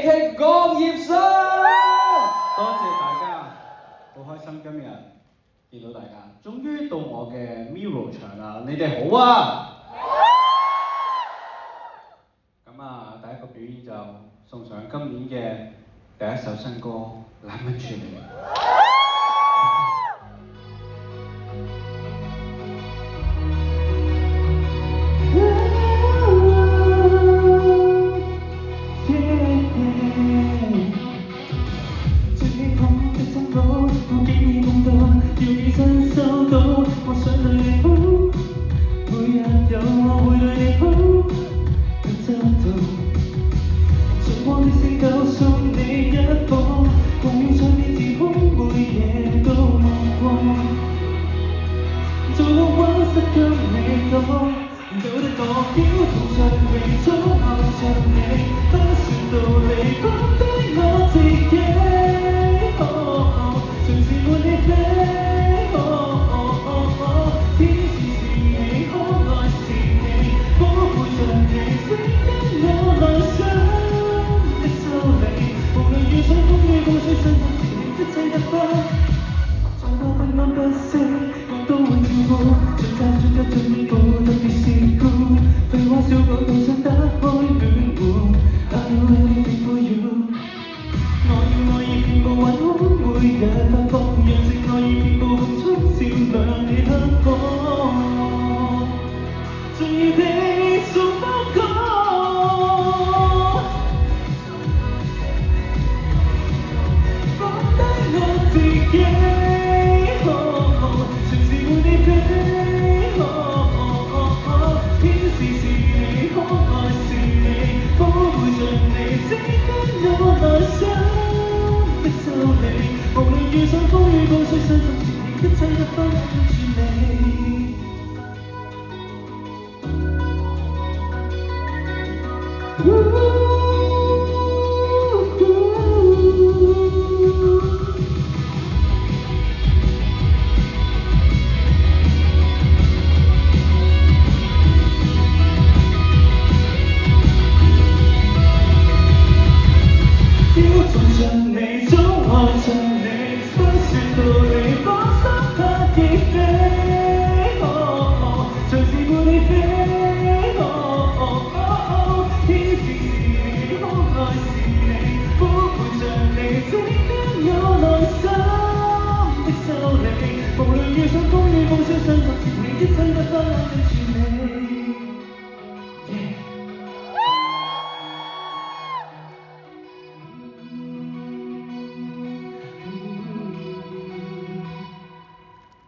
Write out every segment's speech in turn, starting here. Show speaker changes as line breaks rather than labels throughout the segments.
劇江葉生，多謝大家，好開心今日見到大家，終於到我嘅 Mirror 場啦，你哋好啊！咁啊，第一個表演就送上今年嘅第一首新歌《攬緊住你》。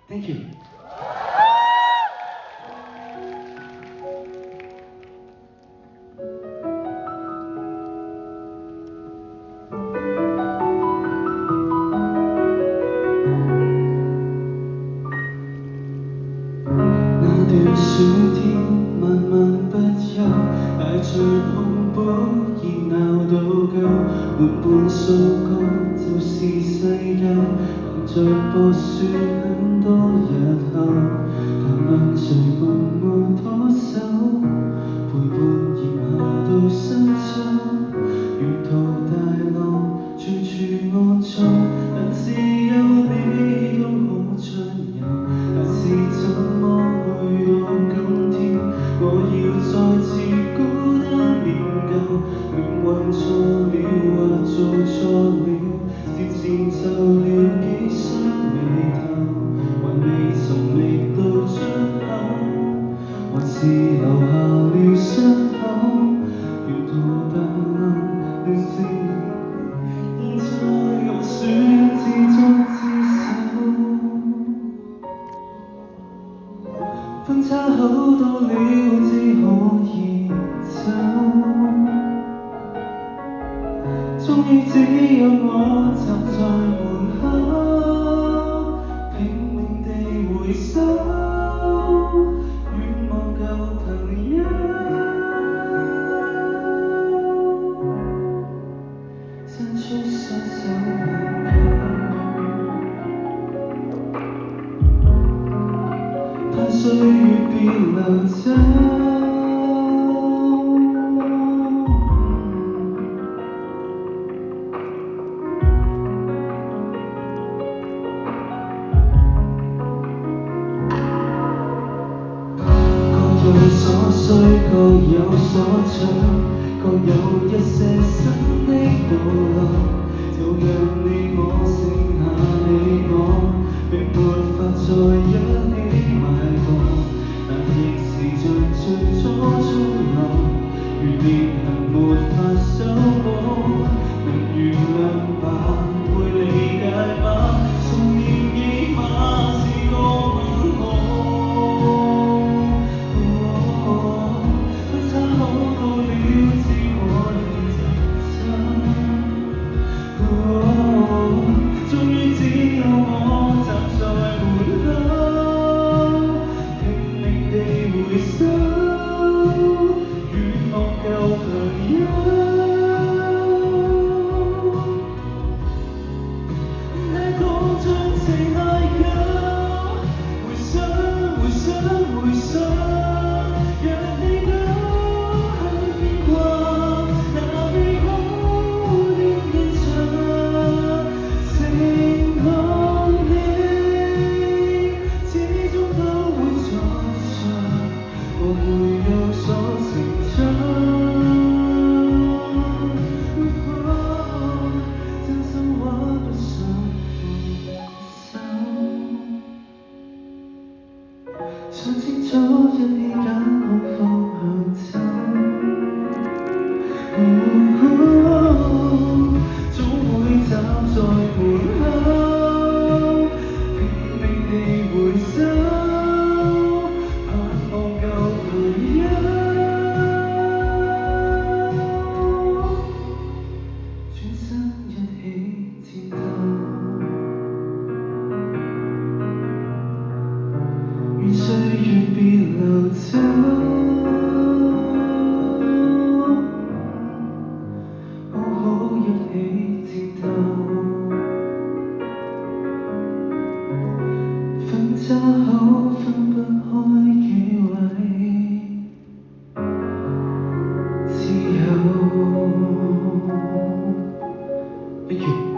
Thank you。那段暑天漫漫不休，帶着恐怖熱鬧到夠，沒半首歌就是世界。在播說很多日後，談論誰共我拖手，陪伴炎夏到深秋，沿途大浪處處安坐，但是有你都可暢遊。但是怎麼去到今天，我要再次孤單練就，命運錯了或做錯了，漸漸皺了幾雙眉頭，還未尋覓到出口，還是留下了傷口，沿途大浪亂靜，現在我選自作自受，分岔口到了只可以走，終於只有我站在門口，拼命地回首，遠望舊朋友，伸出雙手挽救，盼歲月別流走。各有所長，各有一些新的道路，就讓你我剩下你我，並沒法再一起邁步，但亦是像最初中路，如裂痕沒法修補，能原諒吧，會理解吧，重現已碼是個問號。終於只有我站在門口，拼命地回首，遠望舊朋友。那個將情愛狗，回想回想回想，讓你都看見過那美好的印象。承諾你始終都會在場，我會有所成長。真心話不想放手，想清楚一起揀好方向走。總會站在門口，拼命地回首，盼望舊朋友，轉身一起戰鬥。願歲月別流走，好好一起戰鬥。分岔口分不開幾位，只有一月。